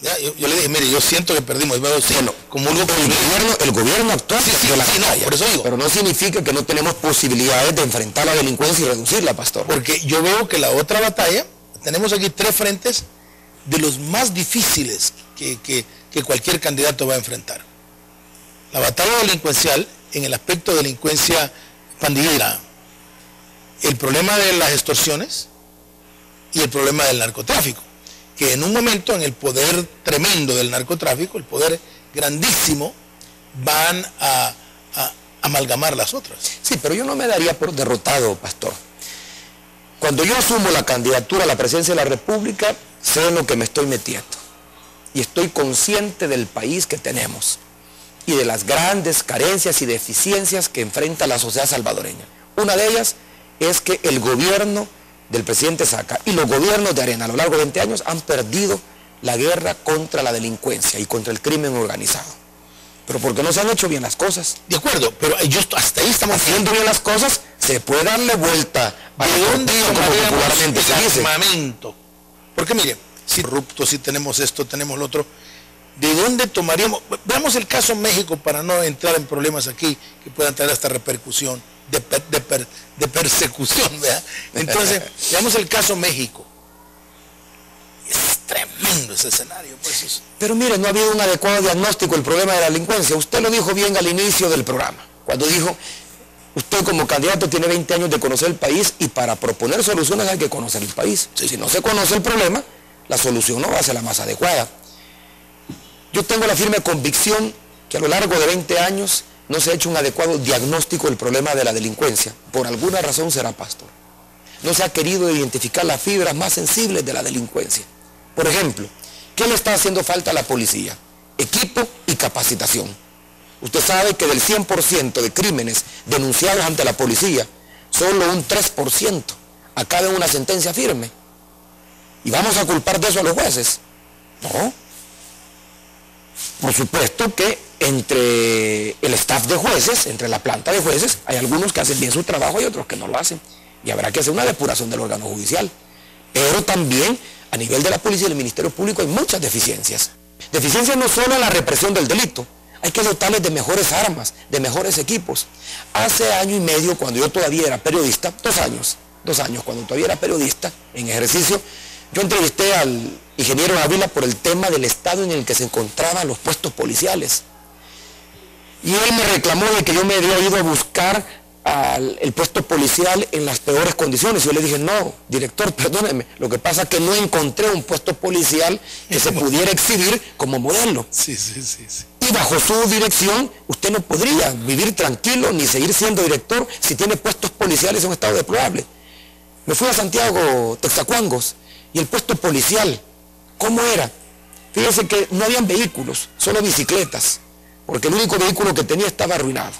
Ya, yo le dije, mire, yo siento que perdimos. Sí, bueno, como algo el gobierno actual sí, no, por eso digo. Pero no significa que no tenemos posibilidades de enfrentar la delincuencia y reducirla, pastor. Porque yo veo que la otra batalla, tenemos aquí 3 frentes de los más difíciles que cualquier candidato va a enfrentar. La batalla delincuencial, en el aspecto de delincuencia pandillera, el problema de las extorsiones y el problema del narcotráfico, que en un momento, en el poder tremendo del narcotráfico, el poder grandísimo, van a amalgamar las otras. Sí, pero yo no me daría por derrotado, pastor. Cuando yo asumo la candidatura a la presidencia de la República, sé en lo que me estoy metiendo. Y estoy consciente del país que tenemos y de las grandes carencias y deficiencias que enfrenta la sociedad salvadoreña. Una de ellas es que el gobierno del presidente Saca y los gobiernos de Arena a lo largo de 20 años han perdido la guerra contra la delincuencia y contra el crimen organizado. Pero porque no se han hecho bien las cosas. De acuerdo, pero hasta ahí estamos haciendo bien las cosas, se puede darle vuelta a ¿de dónde popularmente se dice? Armamento? Porque mire, si corrupto, si tenemos esto, tenemos lo otro, ¿de dónde tomaríamos? Veamos el caso México para no entrar en problemas aquí que puedan traer esta repercusión de persecución, ¿verdad? Entonces, veamos el caso México. Es tremendo ese escenario, pues. Pero mire, no ha habido un adecuado diagnóstico del problema de la delincuencia. Usted lo dijo bien al inicio del programa, cuando dijo, usted como candidato tiene 20 años de conocer el país y para proponer soluciones hay que conocer el país. Si no se conoce el problema, la solución no va a ser la más adecuada. Yo tengo la firme convicción que a lo largo de 20 años no se ha hecho un adecuado diagnóstico del problema de la delincuencia. Por alguna razón será, pastor. No se ha querido identificar las fibras más sensibles de la delincuencia. Por ejemplo, ¿qué le está haciendo falta a la policía? Equipo y capacitación. Usted sabe que del 100% de crímenes denunciados ante la policía, solo un 3% acaba en una sentencia firme. ¿Y vamos a culpar de eso a los jueces? No. Por supuesto que entre el staff de jueces, entre la planta de jueces, hay algunos que hacen bien su trabajo y otros que no lo hacen. Y habrá que hacer una depuración del órgano judicial. Pero también a nivel de la policía y del Ministerio Público hay muchas deficiencias. Deficiencias no solo en la represión del delito, hay que dotarles de mejores armas, de mejores equipos. Hace año y medio, cuando yo todavía era periodista, 2 años, cuando todavía era periodista en ejercicio, yo entrevisté al ingeniero Ávila por el tema del estado en el que se encontraban los puestos policiales. Y él me reclamó de que yo me había ido a buscar el puesto policial en las peores condiciones. Yo le dije, no, director, perdóneme, lo que pasa es que no encontré un puesto policial que se pudiera exhibir como modelo. Sí. Y bajo su dirección, usted no podría vivir tranquilo ni seguir siendo director si tiene puestos policiales en un estado deplorable. Me fui a Santiago, Texacuangos, y el puesto policial, ¿cómo era? Fíjense que no habían vehículos, solo bicicletas, porque el único vehículo que tenía estaba arruinado.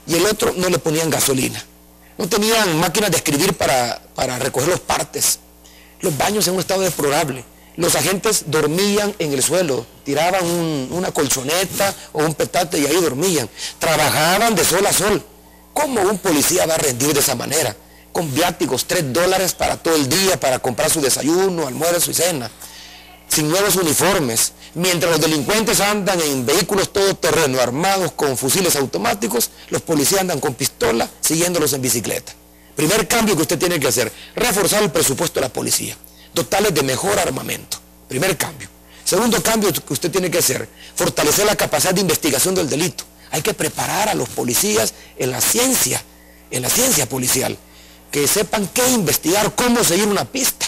Y el otro no le ponían gasolina. No tenían máquinas de escribir para recoger los partes. Los baños en un estado deplorable. Los agentes dormían en el suelo, tiraban una colchoneta o un petate y ahí dormían. Trabajaban de sol a sol. ¿Cómo un policía va a rendir de esa manera? Con viáticos, $3 para todo el día, para comprar su desayuno, almuerzo y cena. Sin nuevos uniformes, mientras los delincuentes andan en vehículos todoterreno armados con fusiles automáticos, los policías andan con pistola siguiéndolos en bicicleta. Primer cambio que usted tiene que hacer, reforzar el presupuesto de la policía, dotarles de mejor armamento. Primer cambio. Segundo cambio que usted tiene que hacer, fortalecer la capacidad de investigación del delito. Hay que preparar a los policías en la ciencia policial, que sepan qué investigar, cómo seguir una pista.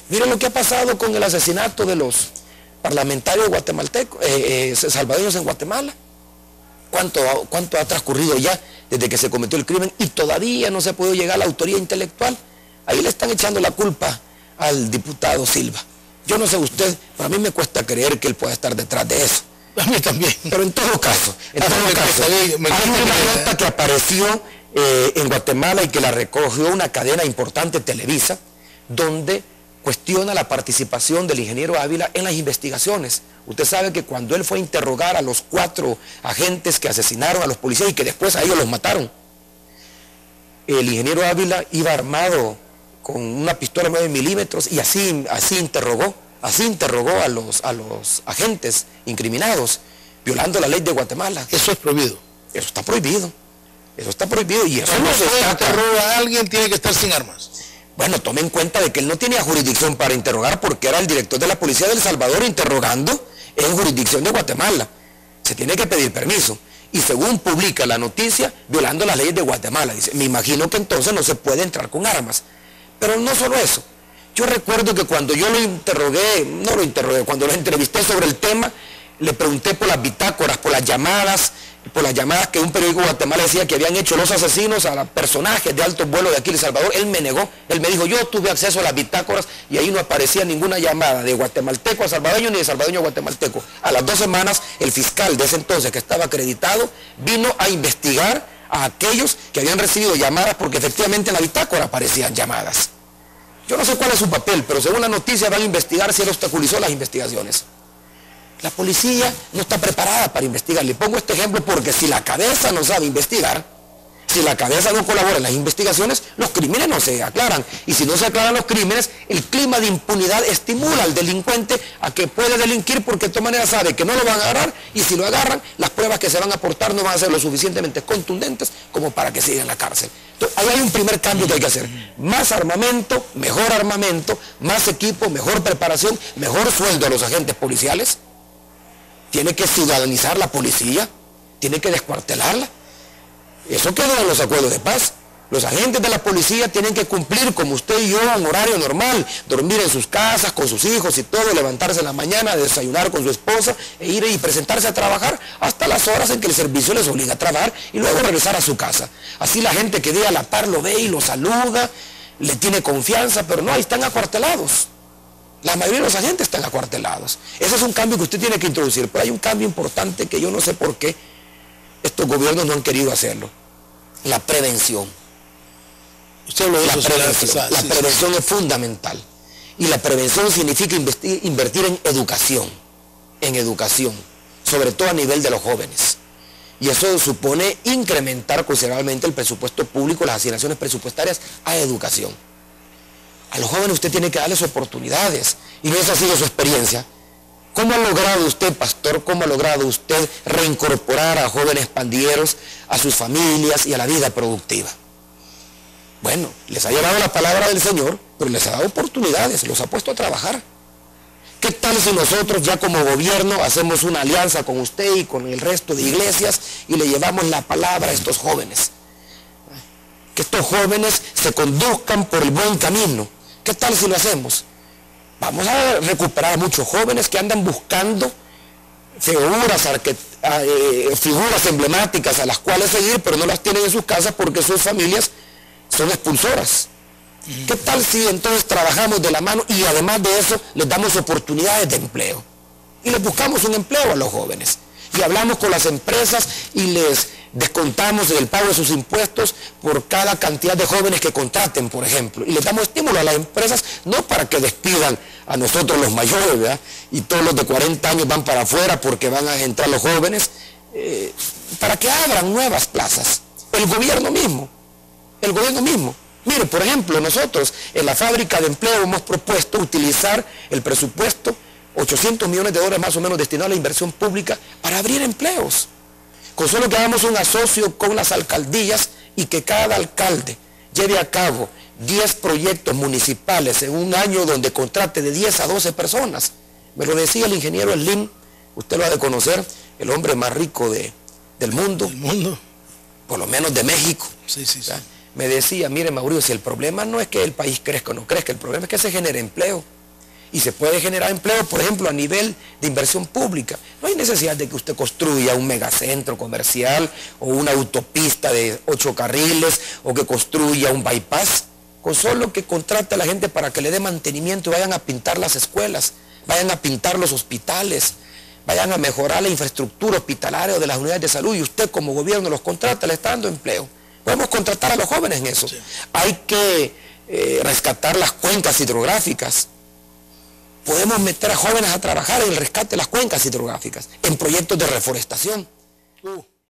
Miren lo que ha pasado con el asesinato de los parlamentarios guatemaltecos, salvadoreños en Guatemala. ¿Cuánto ha transcurrido ya desde que se cometió el crimen y todavía no se ha podido llegar a la autoría intelectual? Ahí le están echando la culpa al diputado Silva. Yo no sé usted, pero a mí me cuesta creer que él pueda estar detrás de eso. A mí también. Pero en todo caso, hay una nota que apareció en Guatemala y que la recogió una cadena importante, Televisa, donde cuestiona la participación del ingeniero Ávila en las investigaciones. Usted sabe que cuando él fue a interrogar a los 4 agentes que asesinaron a los policías y que después a ellos los mataron, el ingeniero Ávila iba armado con una pistola 9 milímetros y así interrogó Así interrogó a los agentes incriminados, violando la ley de Guatemala. Eso es prohibido. Eso está prohibido. Eso está prohibido y eso Cuando no se usted está... interroga a alguien, tiene que estar sin armas. Bueno, tome en cuenta de que él no tenía jurisdicción para interrogar porque era el director de la policía de El Salvador interrogando en jurisdicción de Guatemala. Se tiene que pedir permiso. Y según publica la noticia, violando las leyes de Guatemala. Dice, me imagino que entonces no se puede entrar con armas. Pero no solo eso. Yo recuerdo que cuando yo cuando lo entrevisté sobre el tema, le pregunté por las bitácoras, por las llamadas que un periódico de Guatemala decía que habían hecho los asesinos a personajes de alto vuelo de aquí de El Salvador. Él me negó, él me dijo, yo tuve acceso a las bitácoras y ahí no aparecía ninguna llamada de guatemalteco a salvadoreño ni de salvadoreño a guatemalteco. A las 2 semanas, el fiscal de ese entonces, que estaba acreditado, vino a investigar a aquellos que habían recibido llamadas porque efectivamente en la bitácora aparecían llamadas. Yo no sé cuál es su papel, pero según la noticia van a investigar si él obstaculizó las investigaciones. La policía no está preparada para investigar. Le pongo este ejemplo porque si la cabeza no sabe investigar, si la cabeza no colabora en las investigaciones, los crímenes no se aclaran. Y si no se aclaran los crímenes, el clima de impunidad estimula al delincuente a que puede delinquir porque de todas maneras sabe que no lo van a agarrar y si lo agarran, las pruebas que se van a aportar no van a ser lo suficientemente contundentes como para que siga en la cárcel. Entonces, ahí hay un primer cambio que hay que hacer. Más armamento, más equipo, mejor preparación, mejor sueldo a los agentes policiales. Tiene que ciudadanizar la policía, tiene que descuartelarla. Eso quedó en los acuerdos de paz. Los agentes de la policía tienen que cumplir, como usted y yo, un horario normal, dormir en sus casas, con sus hijos y todo, levantarse en la mañana, desayunar con su esposa, e ir y presentarse a trabajar hasta las horas en que el servicio les obliga a trabajar y luego regresar a su casa. Así la gente que ve a la par lo ve y lo saluda, le tiene confianza, pero no, ahí están acuartelados. La mayoría de los agentes están acuartelados. Ese es un cambio que usted tiene que introducir, pero hay un cambio importante que yo no sé por qué estos gobiernos no han querido hacerlo. La prevención. Usted habló de eso. La prevención es fundamental. Y la prevención significa invertir en educación, sobre todo a nivel de los jóvenes. Y eso supone incrementar considerablemente el presupuesto público, las asignaciones presupuestarias a educación. A los jóvenes usted tiene que darles oportunidades, y esa ha sido su experiencia. ¿Cómo ha logrado usted, pastor, cómo ha logrado usted reincorporar a jóvenes pandilleros, a sus familias y a la vida productiva? Bueno, les ha llevado la palabra del Señor, pero les ha dado oportunidades, los ha puesto a trabajar. ¿Qué tal si nosotros ya como gobierno hacemos una alianza con usted y con el resto de iglesias y le llevamos la palabra a estos jóvenes? Que estos jóvenes se conduzcan por el buen camino. ¿Qué tal si lo hacemos? Vamos a recuperar a muchos jóvenes que andan buscando figuras emblemáticas a las cuales seguir, pero no las tienen en sus casas porque sus familias son expulsoras. ¿Qué tal si entonces trabajamos de la mano y además de eso les damos oportunidades de empleo? Y les buscamos un empleo a los jóvenes. Y hablamos con las empresas y les descontamos el pago de sus impuestos por cada cantidad de jóvenes que contraten, por ejemplo. Y les damos estímulo a las empresas, no para que despidan a nosotros los mayores, ¿verdad? Y todos los de 40 años van para afuera porque van a entrar los jóvenes, para que abran nuevas plazas. El gobierno mismo. Mire, por ejemplo, nosotros en la fábrica de empleo hemos propuesto utilizar el presupuesto, 800 millones de dólares más o menos destinados a la inversión pública para abrir empleos. Con solo que hagamos un asocio con las alcaldías y que cada alcalde lleve a cabo 10 proyectos municipales en un año donde contrate de 10 a 12 personas. Me lo decía el ingeniero Slim, usted lo ha de conocer, el hombre más rico del mundo. ¿El mundo? Por lo menos de México. Sí. Me decía, mire Mauricio, si el problema no es que el país crezca o no crezca, el problema es que se genere empleo. Y se puede generar empleo, por ejemplo, a nivel de inversión pública. No hay necesidad de que usted construya un megacentro comercial o una autopista de 8 carriles o que construya un bypass. Con solo que contrate a la gente para que le dé mantenimiento y vayan a pintar las escuelas, vayan a pintar los hospitales, vayan a mejorar la infraestructura hospitalaria de las unidades de salud y usted como gobierno los contrata, le está dando empleo. Podemos contratar a los jóvenes en eso. Sí. Hay que rescatar las cuencas hidrográficas. Podemos meter a jóvenes a trabajar en el rescate de las cuencas hidrográficas, en proyectos de reforestación.